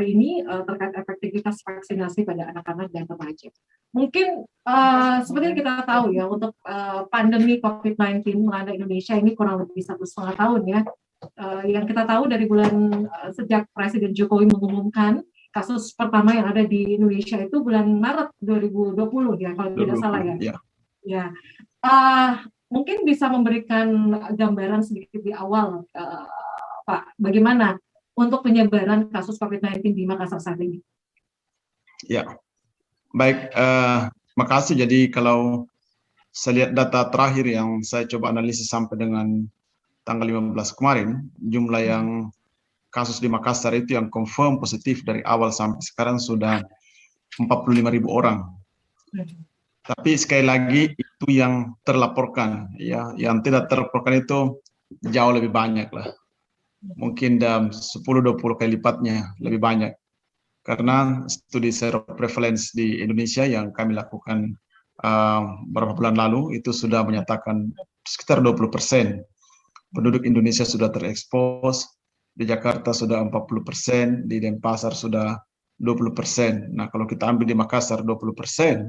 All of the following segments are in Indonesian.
hari ini terkait efektivitas vaksinasi pada anak-anak dan remaja. Mungkin seperti yang kita tahu ya, untuk pandemi COVID-19 melanda Indonesia ini kurang lebih 1,5 tahun ya. Yang kita tahu dari bulan sejak Presiden Jokowi mengumumkan kasus pertama yang ada di Indonesia itu bulan Maret 2020 ya, kalau tidak salah ya. Ya. Mungkin bisa memberikan gambaran sedikit di awal, Pak, bagaimana untuk penyebaran kasus COVID-19 di Makassar saat ini? Ya, baik. Makasih. Jadi kalau saya lihat data terakhir yang saya coba analisis sampai dengan tanggal 15 kemarin, jumlah yang kasus di Makassar itu yang confirm positif dari awal sampai sekarang sudah 45.000 orang. Tapi sekali lagi itu yang terlaporkan, ya, yang tidak terlaporkan itu jauh lebih banyak lah. Mungkin dalam 10-20 kali lipatnya lebih banyak. Karena studi seroprevalence di Indonesia yang kami lakukan beberapa bulan lalu itu sudah menyatakan sekitar 20% penduduk Indonesia sudah terekspos. Di Jakarta sudah 40%, di Denpasar sudah 20%. Nah, kalau kita ambil di Makassar 20%,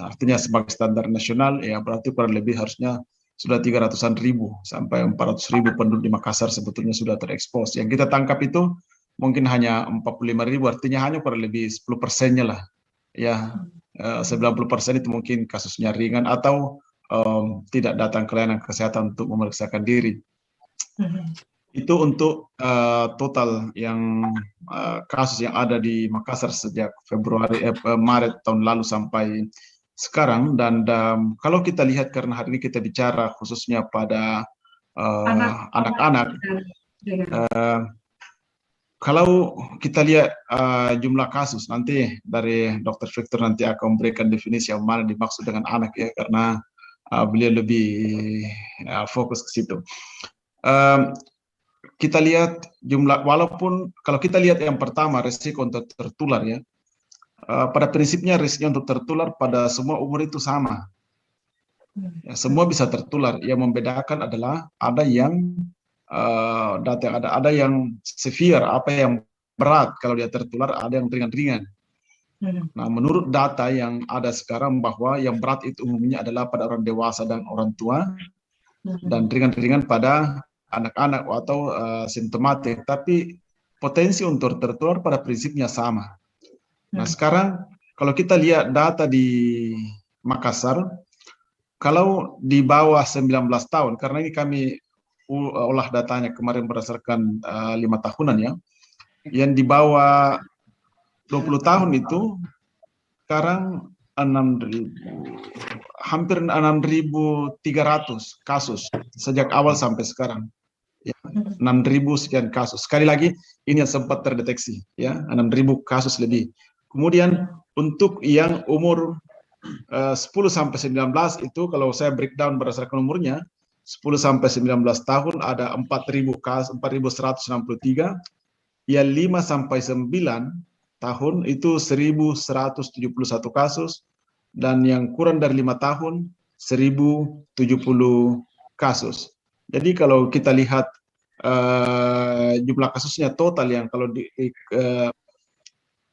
artinya sebagai standar nasional, ya berarti kurang lebih harusnya sudah 300-an ribu sampai 400.000 penduduk di Makassar sebetulnya sudah terekspos. Yang kita tangkap itu mungkin hanya 45.000, artinya hanya kurang lebih 10%-nya lah. Ya, 90% itu mungkin kasusnya ringan atau tidak datang ke layanan kesehatan untuk memeriksakan diri. Itu untuk total yang kasus yang ada di Makassar sejak Maret tahun lalu sampai sekarang. Dan kalau kita lihat, karena hari ini kita bicara khususnya pada anak-anak, kalau kita lihat jumlah kasus, nanti dari Dr. Victor nanti akan memberikan definisi yang mana dimaksud dengan anak ya, karena beliau lebih fokus ke situ. Kita lihat jumlah, walaupun kalau kita lihat yang pertama risiko untuk tertular ya, pada prinsipnya risiko untuk tertular pada semua umur itu sama. Ya, semua bisa tertular. Yang membedakan adalah ada yang data yang ada yang severe, apa yang berat kalau dia tertular, ada yang ringan-ringan. Nah, menurut data yang ada sekarang bahwa yang berat itu umumnya adalah pada orang dewasa dan orang tua, dan ringan-ringan pada anak-anak atau simptomatik, tapi potensi untuk tertular pada prinsipnya sama. Nah, sekarang kalau kita lihat data di Makassar, kalau di bawah 19 tahun, karena ini kami olah datanya kemarin berdasarkan 5 tahunan ya, yang di bawah 20 tahun itu sekarang 6.000, hampir 6.300 kasus sejak awal sampai sekarang. Ya, 6.000 sekian kasus. Sekali lagi ini yang sempat terdeteksi ya, 6.000 kasus lebih. Kemudian untuk yang umur 10 sampai 19 itu kalau saya breakdown berdasarkan umurnya 10 sampai 19 tahun ada 4.000 kasus, 4.163. Yang 5 sampai 9 tahun itu 1.171 kasus, dan yang kurang dari 5 tahun 1.070 kasus. Jadi kalau kita lihat jumlah kasusnya total yang kalau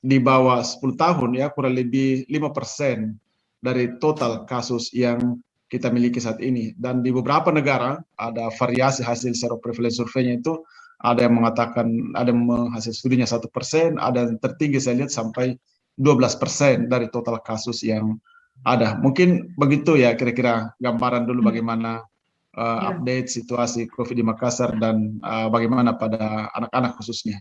di bawah 10 tahun ya kurang lebih 5% dari total kasus yang kita miliki saat ini. Dan di beberapa negara ada variasi hasil seroprevalence surveinya itu, ada yang mengatakan, ada yang hasil studinya 1%, ada yang tertinggi saya lihat sampai 12% dari total kasus yang ada. Mungkin begitu ya kira-kira gambaran dulu bagaimana update situasi COVID di Makassar dan bagaimana pada anak-anak khususnya.